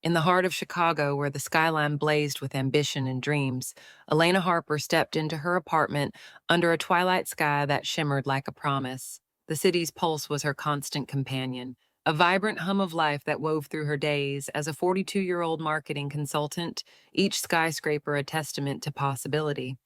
In the heart of Chicago, where the skyline blazed with ambition and dreams, Elena Harper stepped into her apartment under a twilight sky that shimmered like a promise. The city's pulse was her constant companion, a vibrant hum of life that wove through her days as a 42-year-old marketing consultant, each skyscraper a testament to possibility.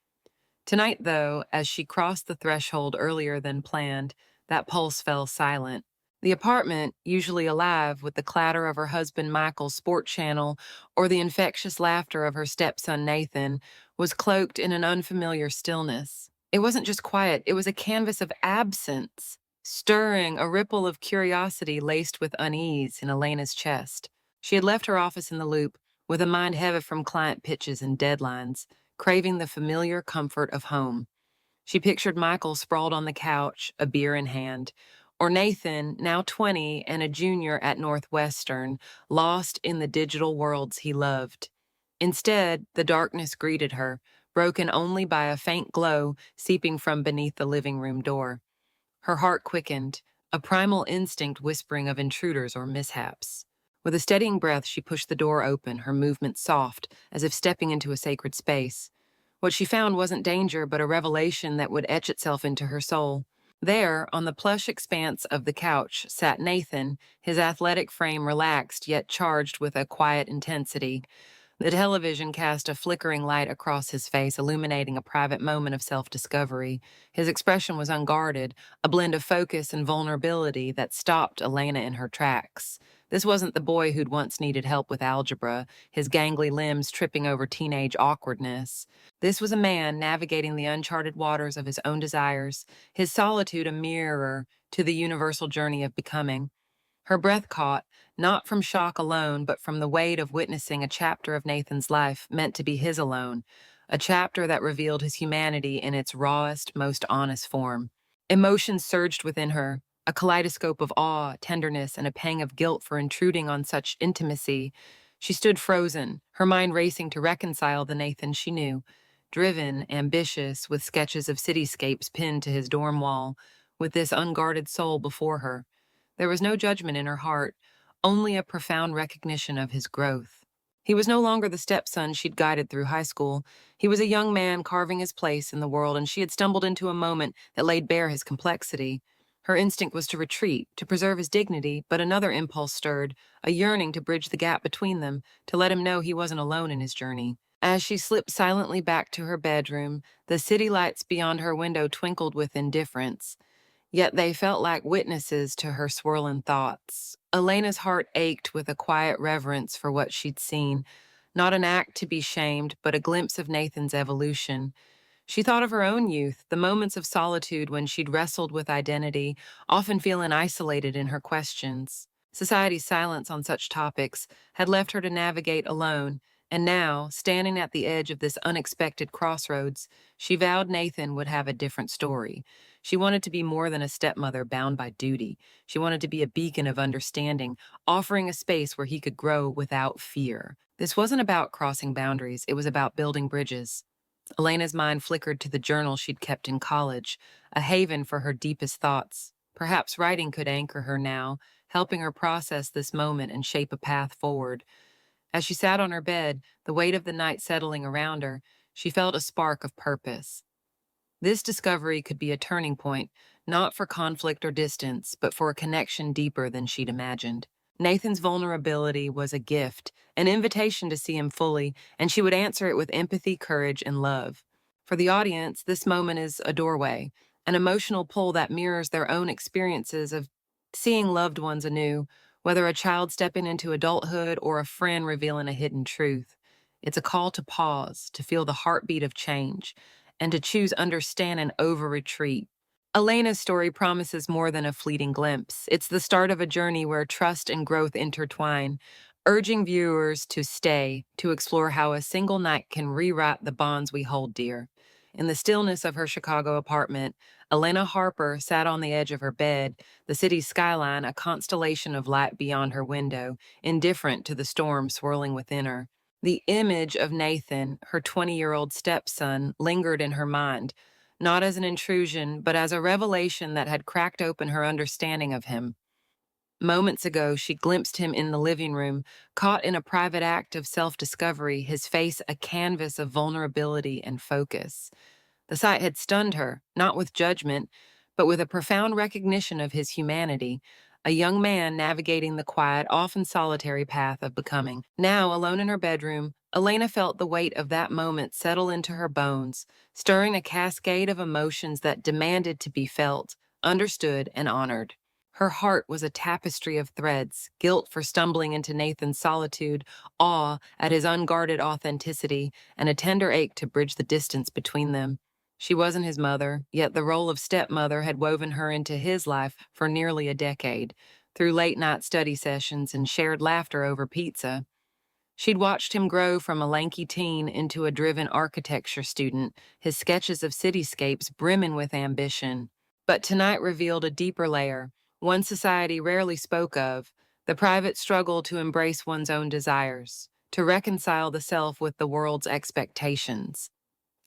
Tonight, though, as she crossed the threshold earlier than planned, that pulse fell silent. The apartment, usually alive with the clatter of her husband Michael's sport channel or the infectious laughter of her stepson Nathan, was cloaked in an unfamiliar stillness. It wasn't just quiet, it was a canvas of absence, stirring a ripple of curiosity laced with unease in Elena's chest. She had left her office in the Loop, with a mind heavy from client pitches and deadlines, craving the familiar comfort of home. She pictured Michael sprawled on the couch, a beer in hand, or Nathan, now 20 and a junior at Northwestern, lost in the digital worlds he loved. Instead, the darkness greeted her, broken only by a faint glow seeping from beneath the living room door. Her heart quickened, a primal instinct whispering of intruders or mishaps. With a steadying breath, she pushed the door open, her movements soft, as if stepping into a sacred space. What she found wasn't danger, but a revelation that would etch itself into her soul. There, on the plush expanse of the couch, sat Nathan, his athletic frame relaxed yet charged with a quiet intensity. The television cast a flickering light across his face, illuminating a private moment of self-discovery. His expression was unguarded, a blend of focus and vulnerability that stopped Elena in her tracks. This wasn't the boy who'd once needed help with algebra, his gangly limbs tripping over teenage awkwardness. This was a man navigating the uncharted waters of his own desires, his solitude a mirror to the universal journey of becoming. Her breath caught, not from shock alone, but from the weight of witnessing a chapter of Nathan's life meant to be his alone, a chapter that revealed his humanity in its rawest, most honest form. Emotions surged within her, a kaleidoscope of awe, tenderness, and a pang of guilt for intruding on such intimacy. She stood frozen, her mind racing to reconcile the Nathan she knew, driven, ambitious, with sketches of cityscapes pinned to his dorm wall, with this unguarded soul before her. There was no judgment in her heart, only a profound recognition of his growth. He was no longer the stepson she'd guided through high school. He was a young man carving his place in the world, and she had stumbled into a moment that laid bare his complexity. Her instinct was to retreat, to preserve his dignity, but another impulse stirred, a yearning to bridge the gap between them, to let him know he wasn't alone in his journey. As she slipped silently back to her bedroom, the city lights beyond her window twinkled with indifference. Yet they felt like witnesses to her swirling thoughts. Elena's heart ached with a quiet reverence for what she'd seen, not an act to be shamed, but a glimpse of Nathan's evolution. She thought of her own youth, the moments of solitude when she'd wrestled with identity, often feeling isolated in her questions. Society's silence on such topics had left her to navigate alone, and now, standing at the edge of this unexpected crossroads, she vowed Nathan would have a different story. She wanted to be more than a stepmother bound by duty. She wanted to be a beacon of understanding, offering a space where he could grow without fear. This wasn't about crossing boundaries, it was about building bridges. Elena's mind flickered to the journal she'd kept in college, a haven for her deepest thoughts. Perhaps writing could anchor her now, helping her process this moment and shape a path forward. As she sat on her bed, the weight of the night settling around her, she felt a spark of purpose. This discovery could be a turning point, not for conflict or distance, but for a connection deeper than she'd imagined. Nathan's vulnerability was a gift, an invitation to see him fully, and she would answer it with empathy, courage, and love. For the audience, this moment is a doorway, an emotional pull that mirrors their own experiences of seeing loved ones anew, whether a child stepping into adulthood or a friend revealing a hidden truth. It's a call to pause, to feel the heartbeat of change, and to choose understanding over retreat. Elena's story promises more than a fleeting glimpse. It's the start of a journey where trust and growth intertwine, urging viewers to stay, to explore how a single night can rewrite the bonds we hold dear. In the stillness of her Chicago apartment, Elena Harper sat on the edge of her bed, the city's skyline a constellation of light beyond her window, indifferent to the storm swirling within her. The image of Nathan, her 20-year-old stepson, lingered in her mind, not as an intrusion, but as a revelation that had cracked open her understanding of him. Moments ago, she glimpsed him in the living room, caught in a private act of self-discovery, his face a canvas of vulnerability and focus. The sight had stunned her, not with judgment, but with a profound recognition of his humanity, a young man navigating the quiet, often solitary path of becoming. Now, alone in her bedroom, Elena felt the weight of that moment settle into her bones, stirring a cascade of emotions that demanded to be felt, understood, and honored. Her heart was a tapestry of threads, guilt for stumbling into Nathan's solitude, awe at his unguarded authenticity, and a tender ache to bridge the distance between them. She wasn't his mother, yet the role of stepmother had woven her into his life for nearly a decade, through late-night study sessions and shared laughter over pizza. She'd watched him grow from a lanky teen into a driven architecture student, his sketches of cityscapes brimming with ambition. But tonight revealed a deeper layer, one society rarely spoke of, the private struggle to embrace one's own desires, to reconcile the self with the world's expectations.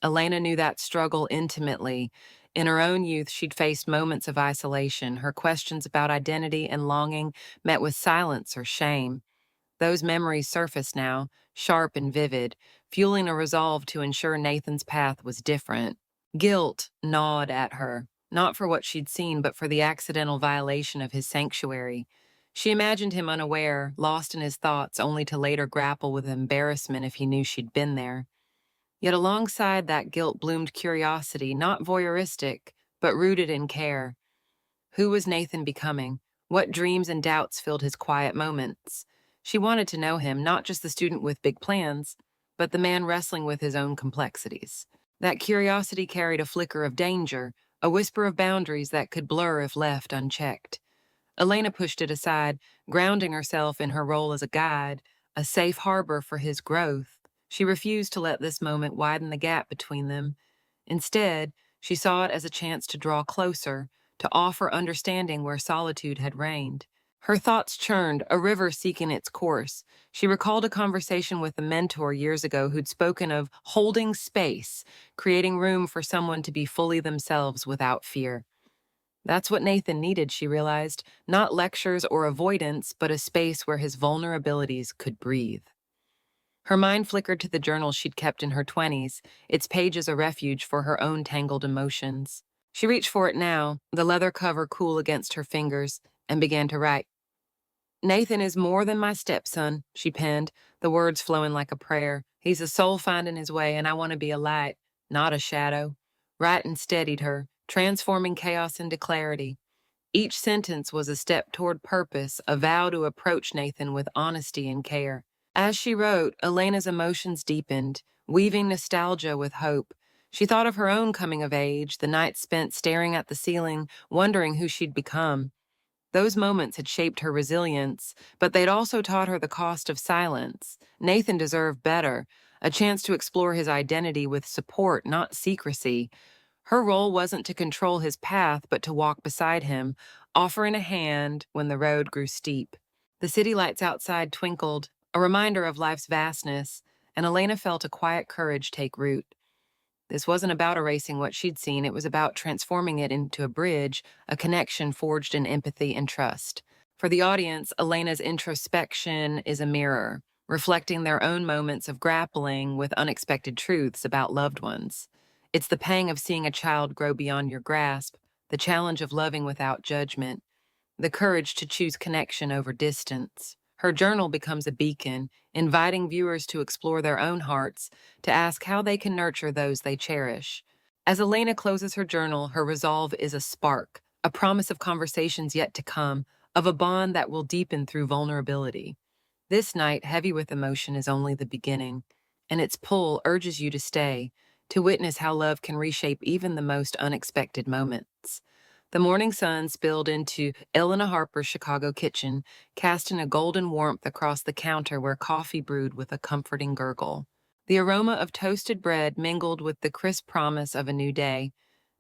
Elena knew that struggle intimately. In her own youth, she'd faced moments of isolation, her questions about identity and longing met with silence or shame. Those memories surfaced now, sharp and vivid, fueling a resolve to ensure Nathan's path was different. Guilt gnawed at her, not for what she'd seen, but for the accidental violation of his sanctuary. She imagined him unaware, lost in his thoughts, only to later grapple with embarrassment if he knew she'd been there. Yet alongside that guilt bloomed curiosity, not voyeuristic, but rooted in care. Who was Nathan becoming? What dreams and doubts filled his quiet moments? She wanted to know him, not just the student with big plans, but the man wrestling with his own complexities. That curiosity carried a flicker of danger, a whisper of boundaries that could blur if left unchecked. Elena pushed it aside, grounding herself in her role as a guide, a safe harbor for his growth. She refused to let this moment widen the gap between them. Instead, she saw it as a chance to draw closer, to offer understanding where solitude had reigned. Her thoughts churned, a river seeking its course. She recalled a conversation with a mentor years ago who'd spoken of holding space, creating room for someone to be fully themselves without fear. That's what Nathan needed, she realized, not lectures or avoidance, but a space where his vulnerabilities could breathe. Her mind flickered to the journal she'd kept in her 20s, its pages a refuge for her own tangled emotions. She reached for it now, the leather cover cool against her fingers, and began to write. Nathan is more than my stepson, she penned, the words flowing like a prayer. He's a soul finding his way, and I want to be a light, not a shadow. Writing steadied her, transforming chaos into clarity. Each sentence was a step toward purpose, a vow to approach Nathan with honesty and care. As she wrote, Elena's emotions deepened, weaving nostalgia with hope. She thought of her own coming of age, the nights spent staring at the ceiling, wondering who she'd become. Those moments had shaped her resilience, but they'd also taught her the cost of silence. Nathan deserved better, a chance to explore his identity with support, not secrecy. Her role wasn't to control his path, but to walk beside him, offering a hand when the road grew steep. The city lights outside twinkled, a reminder of life's vastness, and Elena felt a quiet courage take root. This wasn't about erasing what she'd seen, it was about transforming it into a bridge, a connection forged in empathy and trust. For the audience, Elena's introspection is a mirror, reflecting their own moments of grappling with unexpected truths about loved ones. It's the pang of seeing a child grow beyond your grasp, the challenge of loving without judgment, the courage to choose connection over distance. Her journal becomes a beacon, inviting viewers to explore their own hearts, to ask how they can nurture those they cherish. As Elena closes her journal, her resolve is a spark, a promise of conversations yet to come, of a bond that will deepen through vulnerability. This night, heavy with emotion, is only the beginning, and its pull urges you to stay, to witness how love can reshape even the most unexpected moments. The morning sun spilled into Eleanor Harper's Chicago kitchen, casting a golden warmth across the counter where coffee brewed with a comforting gurgle. The aroma of toasted bread mingled with the crisp promise of a new day,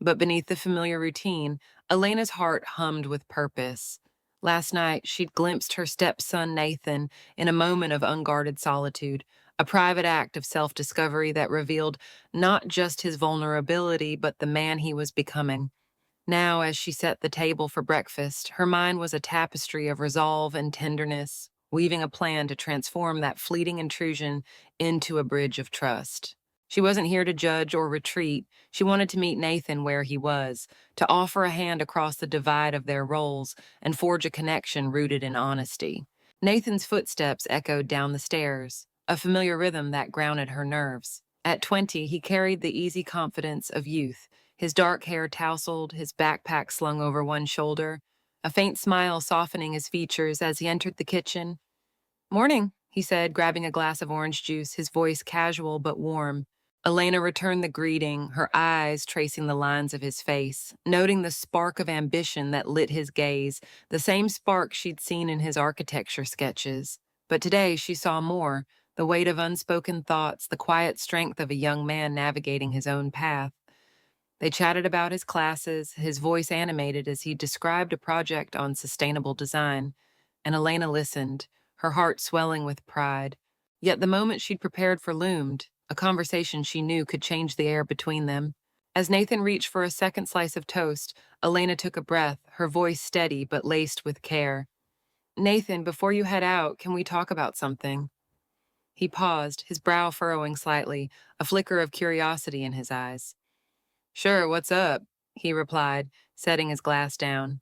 but beneath the familiar routine, Elena's heart hummed with purpose. Last night, she'd glimpsed her stepson Nathan in a moment of unguarded solitude, a private act of self-discovery that revealed not just his vulnerability, but the man he was becoming. Now, as she set the table for breakfast, her mind was a tapestry of resolve and tenderness, weaving a plan to transform that fleeting intrusion into a bridge of trust. She wasn't here to judge or retreat. She wanted to meet Nathan where he was, to offer a hand across the divide of their roles and forge a connection rooted in honesty. Nathan's footsteps echoed down the stairs, a familiar rhythm that grounded her nerves. At 20, he carried the easy confidence of youth, his dark hair tousled, his backpack slung over one shoulder, a faint smile softening his features as he entered the kitchen. "Morning," he said, grabbing a glass of orange juice, his voice casual but warm. Elena returned the greeting, her eyes tracing the lines of his face, noting the spark of ambition that lit his gaze, the same spark she'd seen in his architecture sketches. But today she saw more, the weight of unspoken thoughts, the quiet strength of a young man navigating his own path. They chatted about his classes, his voice animated as he described a project on sustainable design, and Elena listened, her heart swelling with pride. Yet the moment she'd prepared for loomed, a conversation she knew could change the air between them. As Nathan reached for a second slice of toast, Elena took a breath, her voice steady but laced with care. "Nathan, before you head out, can we talk about something?" He paused, his brow furrowing slightly, a flicker of curiosity in his eyes. "Sure, what's up?" he replied, setting his glass down.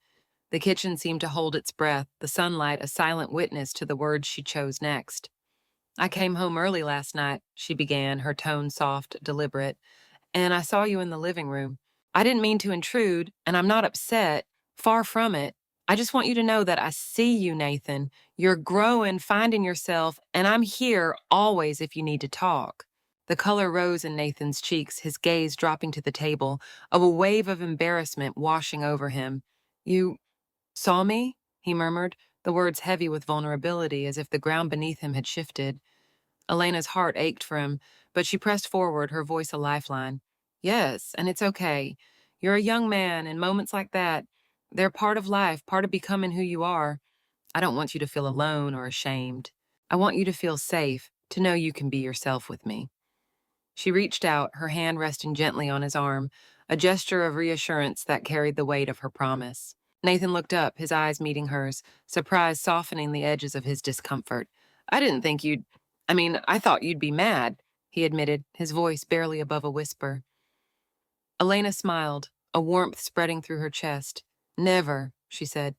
The kitchen seemed to hold its breath, the sunlight a silent witness to the words she chose next. "I came home early last night," she began, her tone soft, deliberate, "and I saw you in the living room. I didn't mean to intrude, and I'm not upset. Far from it. I just want you to know that I see you, Nathan. You're growing, finding yourself, and I'm here always if you need to talk." The color rose in Nathan's cheeks, his gaze dropping to the table, a wave of embarrassment washing over him. "You saw me?" he murmured, the words heavy with vulnerability, as if the ground beneath him had shifted. Elena's heart ached for him, but she pressed forward, her voice a lifeline. "Yes, and it's okay. You're a young man, and moments like that, they're part of life, part of becoming who you are. I don't want you to feel alone or ashamed. I want you to feel safe, to know you can be yourself with me." She reached out, her hand resting gently on his arm, a gesture of reassurance that carried the weight of her promise. Nathan looked up, his eyes meeting hers, surprise softening the edges of his discomfort. "I didn't think you'd I thought you'd be mad," he admitted, his voice barely above a whisper. Elena smiled, a warmth spreading through her chest. "Never," she said.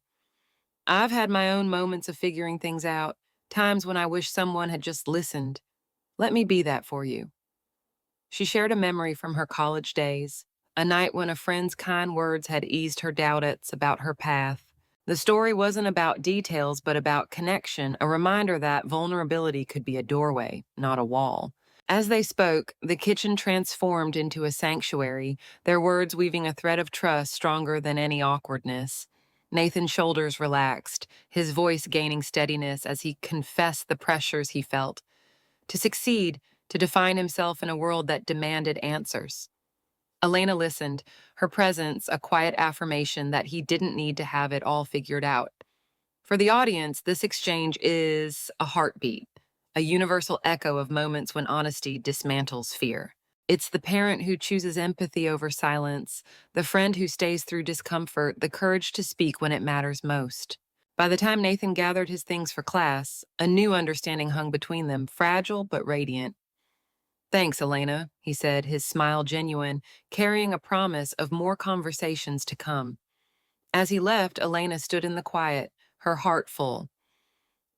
"I've had my own moments of figuring things out, times when I wish someone had just listened. Let me be that for you." She shared a memory from her college days, a night when a friend's kind words had eased her doubts about her path. The story wasn't about details, but about connection, a reminder that vulnerability could be a doorway, not a wall. As they spoke, the kitchen transformed into a sanctuary, their words weaving a thread of trust stronger than any awkwardness. Nathan's shoulders relaxed, his voice gaining steadiness as he confessed the pressures he felt. To succeed, to define himself in a world that demanded answers. Elena listened, her presence a quiet affirmation that he didn't need to have it all figured out. For the audience, this exchange is a heartbeat, a universal echo of moments when honesty dismantles fear. It's the parent who chooses empathy over silence, the friend who stays through discomfort, the courage to speak when it matters most. By the time Nathan gathered his things for class, a new understanding hung between them, fragile but radiant. "Thanks, Elena," he said, his smile genuine, carrying a promise of more conversations to come. As he left, Elena stood in the quiet, her heart full.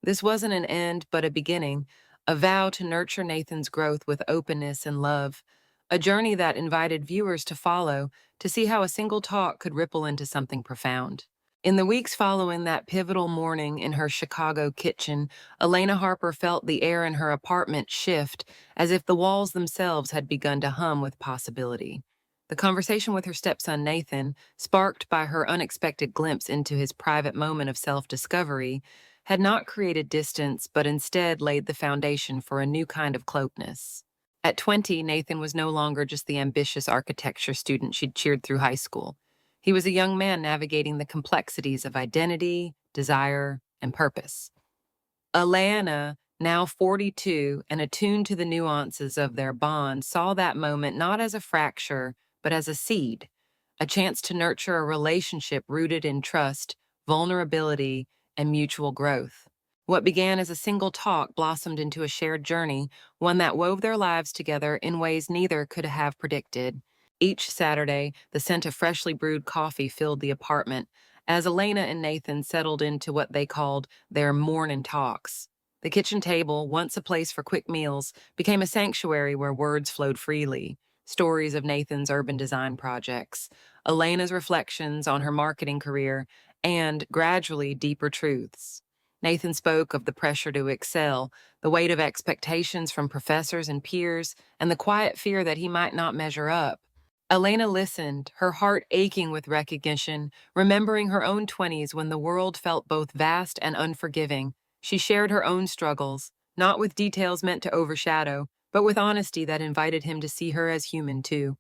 This wasn't an end, but a beginning, a vow to nurture Nathan's growth with openness and love, a journey that invited viewers to follow, to see how a single talk could ripple into something profound. In the weeks following that pivotal morning in her Chicago kitchen, Elena Harper felt the air in her apartment shift, as if the walls themselves had begun to hum with possibility. The conversation with her stepson Nathan, sparked by her unexpected glimpse into his private moment of self-discovery, had not created distance, but instead laid the foundation for a new kind of closeness. At 20, Nathan was no longer just the ambitious architecture student she'd cheered through high school. He was a young man navigating the complexities of identity, desire, and purpose. Alana, now 42 and attuned to the nuances of their bond, saw that moment not as a fracture, but as a seed, a chance to nurture a relationship rooted in trust, vulnerability, and mutual growth. What began as a single talk blossomed into a shared journey, one that wove their lives together in ways neither could have predicted. Each Saturday, the scent of freshly brewed coffee filled the apartment as Elena and Nathan settled into what they called their morning talks. The kitchen table, once a place for quick meals, became a sanctuary where words flowed freely. Stories of Nathan's urban design projects, Elena's reflections on her marketing career, and, gradually, deeper truths. Nathan spoke of the pressure to excel, the weight of expectations from professors and peers, and the quiet fear that he might not measure up. Elena listened, her heart aching with recognition, remembering her own 20s when the world felt both vast and unforgiving. She shared her own struggles, not with details meant to overshadow, but with honesty that invited him to see her as human, too.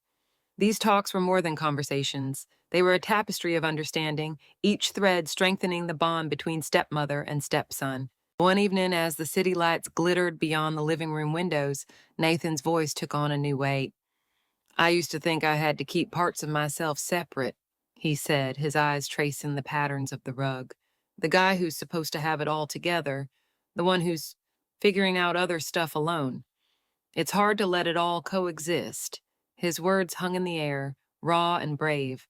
These talks were more than conversations. They were a tapestry of understanding, each thread strengthening the bond between stepmother and stepson. One evening, as the city lights glittered beyond the living room windows, Nathan's voice took on a new weight. "I used to think I had to keep parts of myself separate," he said, his eyes tracing the patterns of the rug. "The guy who's supposed to have it all together, the one who's figuring out other stuff alone. It's hard to let it all coexist." His words hung in the air, raw and brave,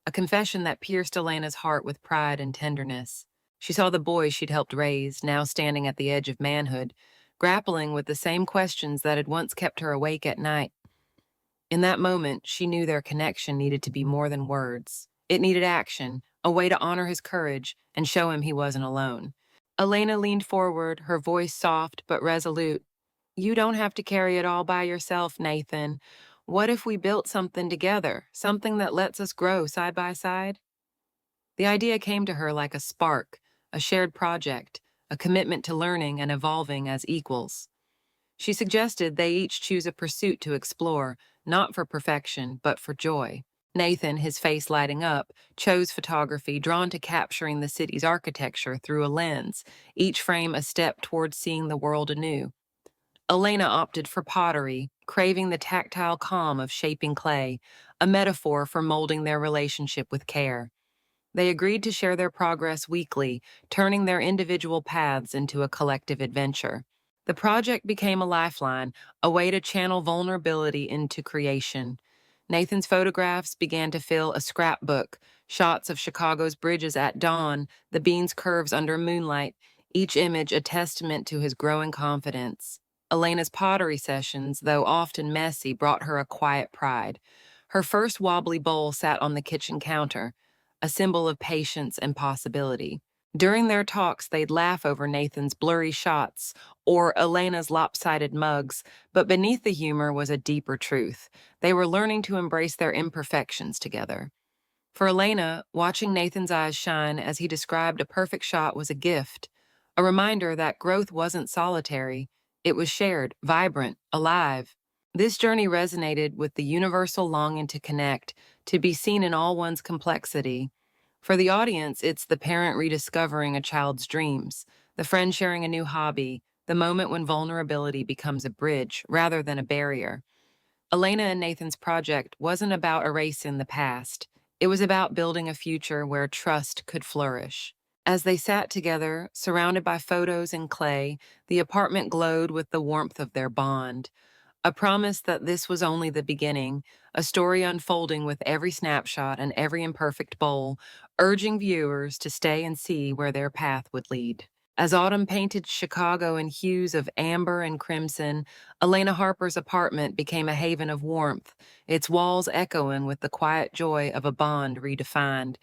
a confession that pierced Elena's heart with pride and tenderness. She saw the boy she'd helped raise, now standing at the edge of manhood, grappling with the same questions that had once kept her awake at night. In that moment, she knew their connection needed to be more than words. It needed action, a way to honor his courage and show him he wasn't alone. Elena leaned forward, her voice soft but resolute. "You don't have to carry it all by yourself, Nathan. What if we built something together, something that lets us grow side by side?" The idea came to her like a spark, a shared project, a commitment to learning and evolving as equals. She suggested they each choose a pursuit to explore, not for perfection, but for joy. Nathan, his face lighting up, chose photography, drawn to capturing the city's architecture through a lens, each frame a step towards seeing the world anew. Elena opted for pottery, craving the tactile calm of shaping clay, a metaphor for molding their relationship with care. They agreed to share their progress weekly, turning their individual paths into a collective adventure. The project became a lifeline, a way to channel vulnerability into creation. Nathan's photographs began to fill a scrapbook, shots of Chicago's bridges at dawn, the beans' curves under moonlight, each image a testament to his growing confidence. Elena's pottery sessions, though often messy, brought her a quiet pride. Her first wobbly bowl sat on the kitchen counter, a symbol of patience and possibility. During their talks, they'd laugh over Nathan's blurry shots or Elena's lopsided mugs, but beneath the humor was a deeper truth. They were learning to embrace their imperfections together. For Elena, watching Nathan's eyes shine as he described a perfect shot was a gift, a reminder that growth wasn't solitary. It was shared, vibrant, alive. This journey resonated with the universal longing to connect, to be seen in all one's complexity. For the audience, it's the parent rediscovering a child's dreams, the friend sharing a new hobby, the moment when vulnerability becomes a bridge rather than a barrier. Elena and Nathan's project wasn't about erasing the past. It was about building a future where trust could flourish. As they sat together, surrounded by photos and clay, the apartment glowed with the warmth of their bond. A promise that this was only the beginning, a story unfolding with every snapshot and every imperfect bowl, urging viewers to stay and see where their path would lead. As autumn painted Chicago in hues of amber and crimson, Elena Harper's apartment became a haven of warmth, its walls echoing with the quiet joy of a bond redefined.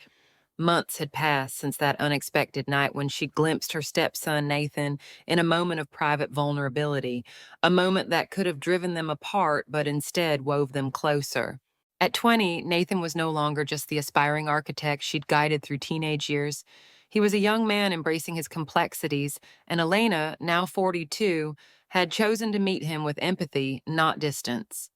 Months had passed since that unexpected night when she glimpsed her stepson, Nathan, in a moment of private vulnerability, a moment that could have driven them apart but instead wove them closer. At 20, Nathan was no longer just the aspiring architect she'd guided through teenage years. He was a young man embracing his complexities, and Elena, now 42, had chosen to meet him with empathy, not distance.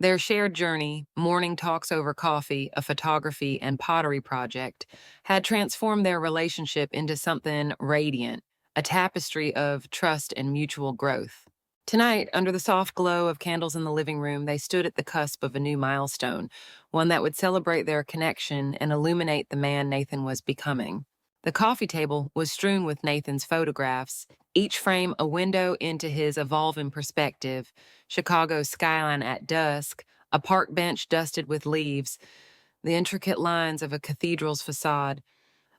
Their shared journey, morning talks over coffee, a photography and pottery project, had transformed their relationship into something radiant, a tapestry of trust and mutual growth. Tonight, under the soft glow of candles in the living room, they stood at the cusp of a new milestone, one that would celebrate their connection and illuminate the man Nathan was becoming. The coffee table was strewn with Nathan's photographs, each frame a window into his evolving perspective: Chicago's skyline at dusk, a park bench dusted with leaves, the intricate lines of a cathedral's facade.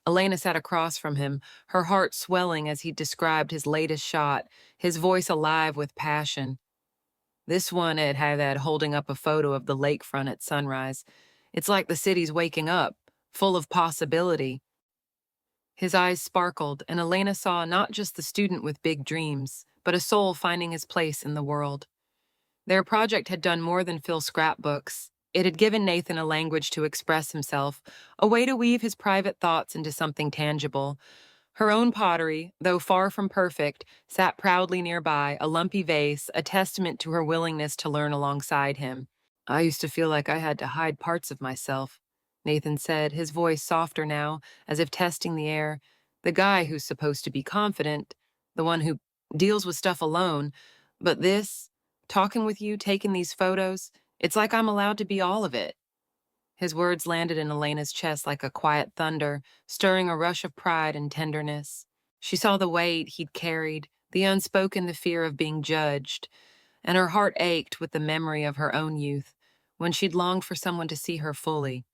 Elena sat across from him, her heart swelling as he described his latest shot, his voice alive with passion. This one had that holding up a photo of the lakefront at sunrise. It's like the city's waking up, full of possibility. His eyes sparkled, and Elena saw not just the student with big dreams, but a soul finding his place in the world. Their project had done more than fill scrapbooks. It had given Nathan a language to express himself, a way to weave his private thoughts into something tangible. Her own pottery, though far from perfect, sat proudly nearby, a lumpy vase, a testament to her willingness to learn alongside him. I used to feel like I had to hide parts of myself, Nathan said, his voice softer now, as if testing the air. The guy who's supposed to be confident, the one who deals with stuff alone. But this, talking with you, taking these photos, it's like I'm allowed to be all of it. His words landed in Elena's chest like a quiet thunder, stirring a rush of pride and tenderness. She saw the weight he'd carried, the unspoken fear of being judged, and her heart ached with the memory of her own youth, when she'd longed for someone to see her fully.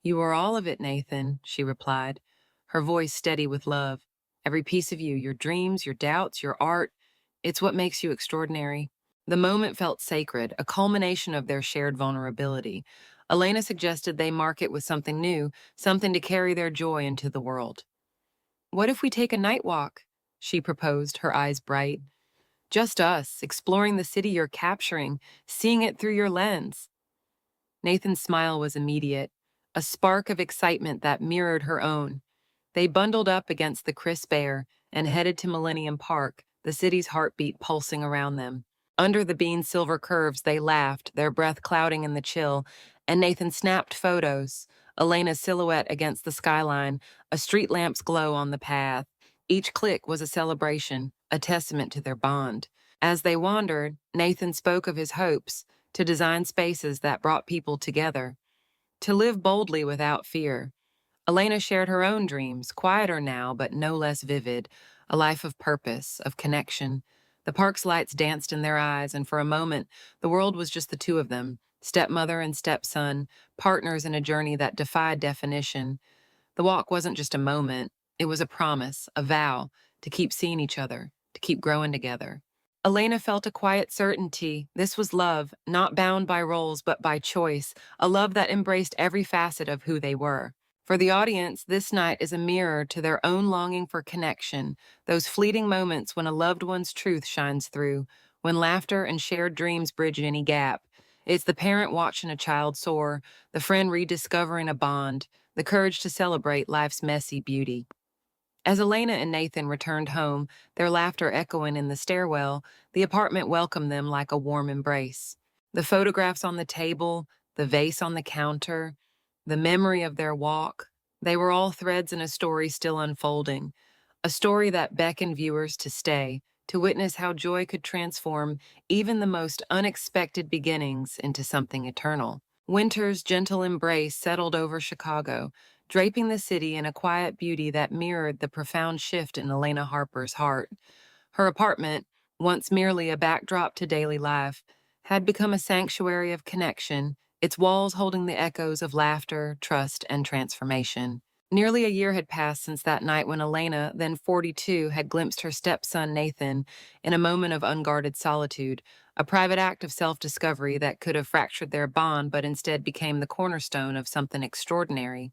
You are all of it, Nathan, she replied, her voice steady with love. Every piece of you, your dreams, your doubts, your art, it's what makes you extraordinary. The moment felt sacred, a culmination of their shared vulnerability. Elena suggested they mark it with something new, something to carry their joy into the world. What if we take a night walk? She proposed, her eyes bright. Just us, exploring the city you're capturing, seeing it through your lens. Nathan's smile was immediate, a spark of excitement that mirrored her own. They bundled up against the crisp air and headed to Millennium Park, the city's heartbeat pulsing around them. Under the bean's silver curves, they laughed, their breath clouding in the chill, and Nathan snapped photos, Elena's silhouette against the skyline, a street lamp's glow on the path. Each click was a celebration, a testament to their bond. As they wandered, Nathan spoke of his hopes to design spaces that brought people together, to live boldly without fear. Elena shared her own dreams, quieter now, but no less vivid, a life of purpose, of connection. The park's lights danced in their eyes, and for a moment, the world was just the two of them, stepmother and stepson, partners in a journey that defied definition. The walk wasn't just a moment, it was a promise, a vow, to keep seeing each other, to keep growing together. Elena felt a quiet certainty. This was love, not bound by roles but by choice, a love that embraced every facet of who they were. For the audience, this night is a mirror to their own longing for connection, those fleeting moments when a loved one's truth shines through, when laughter and shared dreams bridge any gap. It's the parent watching a child soar, the friend rediscovering a bond, the courage to celebrate life's messy beauty. As Elena and Nathan returned home, their laughter echoing in the stairwell, the apartment welcomed them like a warm embrace. The photographs on the table, the vase on the counter, the memory of their walk, they were all threads in a story still unfolding, a story that beckoned viewers to stay, to witness how joy could transform even the most unexpected beginnings into something eternal. Winter's gentle embrace settled over Chicago, draping the city in a quiet beauty that mirrored the profound shift in Elena Harper's heart. Her apartment, once merely a backdrop to daily life, had become a sanctuary of connection, its walls holding the echoes of laughter, trust, and transformation. Nearly a year had passed since that night when Elena, then 42, had glimpsed her stepson Nathan in a moment of unguarded solitude, a private act of self-discovery that could have fractured their bond but instead became the cornerstone of something extraordinary.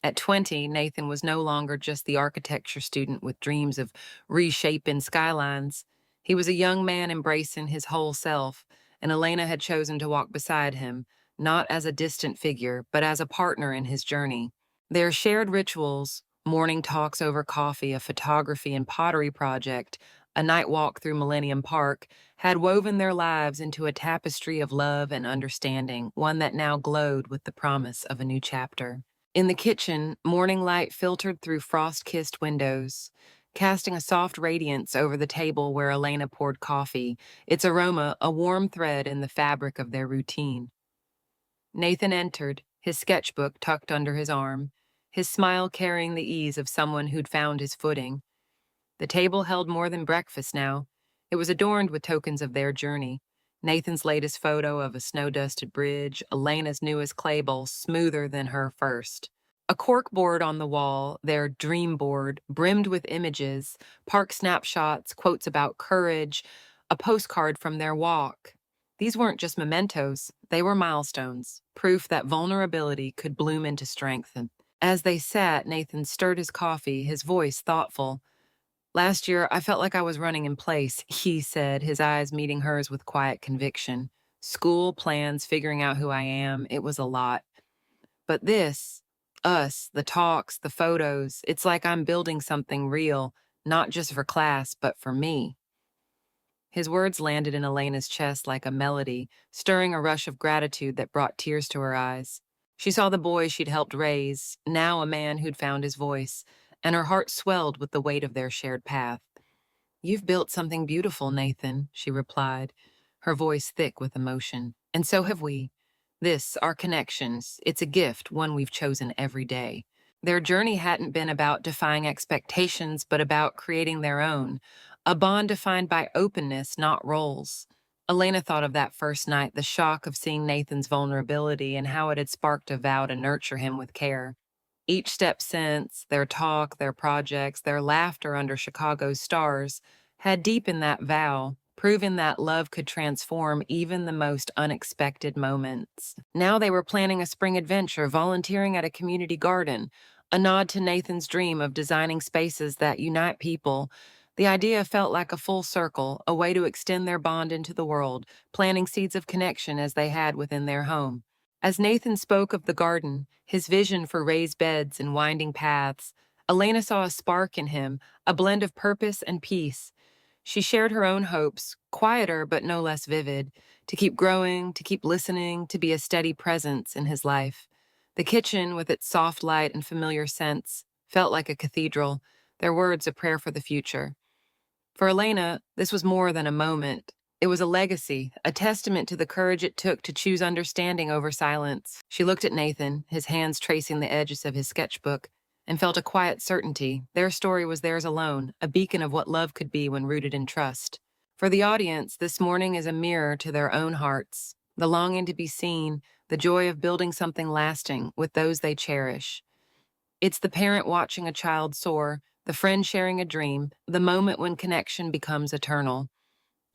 At 20, Nathan was no longer just the architecture student with dreams of reshaping skylines. He was a young man embracing his whole self, and Elena had chosen to walk beside him, not as a distant figure, but as a partner in his journey. Their shared rituals, morning talks over coffee, a photography and pottery project, a night walk through Millennium Park, had woven their lives into a tapestry of love and understanding, one that now glowed with the promise of a new chapter. In the kitchen, morning light filtered through frost-kissed windows. casting a soft radiance over the table where Elena poured coffee, its aroma a warm thread in the fabric of their routine. Nathan entered, his sketchbook tucked under his arm, his smile carrying the ease of someone who'd found his footing. The table held more than breakfast now. It was adorned with tokens of their journey. Nathan's latest photo of a snow-dusted bridge, Elena's newest clay bowl smoother than her first. A cork board on the wall, their dream board, brimmed with images, park snapshots, quotes about courage, a postcard from their walk. These weren't just mementos, they were milestones, proof that vulnerability could bloom into strength. And as they sat, Nathan stirred his coffee, his voice thoughtful. "Last year, I felt like I was running in place," he said, his eyes meeting hers with quiet conviction. "School, plans, figuring out who I am, it was a lot. But this, us, the talks, the photos, it's like I'm building something real, not just for class, but for me." His words landed in Elena's chest like a melody, stirring a rush of gratitude that brought tears to her eyes. She saw the boy she'd helped raise, now a man who'd found his voice, and her heart swelled with the weight of their shared path. "You've built something beautiful, Nathan," she replied, her voice thick with emotion. "And so have we. This, our connections, it's a gift, one we've chosen every day." Their journey hadn't been about defying expectations, but about creating their own, a bond defined by openness, not roles. Elena thought of that first night, the shock of seeing Nathan's vulnerability and how it had sparked a vow to nurture him with care. Each step since, their talk, their projects, their laughter under Chicago's stars, had deepened that vow, proving that love could transform even the most unexpected moments. Now they were planning a spring adventure, volunteering at a community garden, a nod to Nathan's dream of designing spaces that unite people. The idea felt like a full circle, a way to extend their bond into the world, planting seeds of connection as they had within their home. As Nathan spoke of the garden, his vision for raised beds and winding paths, Elena saw a spark in him, a blend of purpose and peace. She shared her own hopes, quieter but no less vivid, to keep growing, to keep listening, to be a steady presence in his life. The kitchen, with its soft light and familiar scents, felt like a cathedral, their words a prayer for the future. For Elena, this was more than a moment. It was a legacy, a testament to the courage it took to choose understanding over silence. She looked at Nathan, his hands tracing the edges of his sketchbook, and felt a quiet certainty. Their story was theirs alone, a beacon of what love could be when rooted in trust. For the audience, this morning is a mirror to their own hearts, the longing to be seen, the joy of building something lasting with those they cherish. It's the parent watching a child soar, the friend sharing a dream, the moment when connection becomes eternal.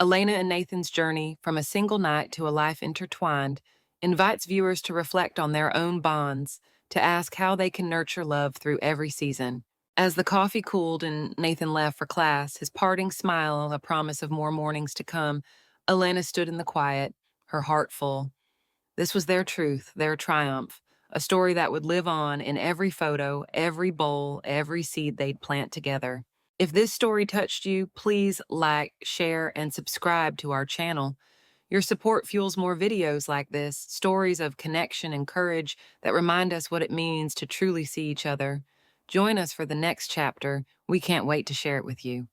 Elena and Nathan's journey, from a single night to a life intertwined, invites viewers to reflect on their own bonds, to ask how they can nurture love through every season. As the coffee cooled and Nathan left for class, his parting smile a promise of more mornings to come, Elena stood in the quiet, her heart full. This was their truth, their triumph, a story that would live on in every photo, every bowl, every seed they'd plant together. If this story touched you, please like, share, and subscribe to our channel. Your support fuels more videos like this, stories of connection and courage that remind us what it means to truly see each other. Join us for the next chapter. We can't wait to share it with you.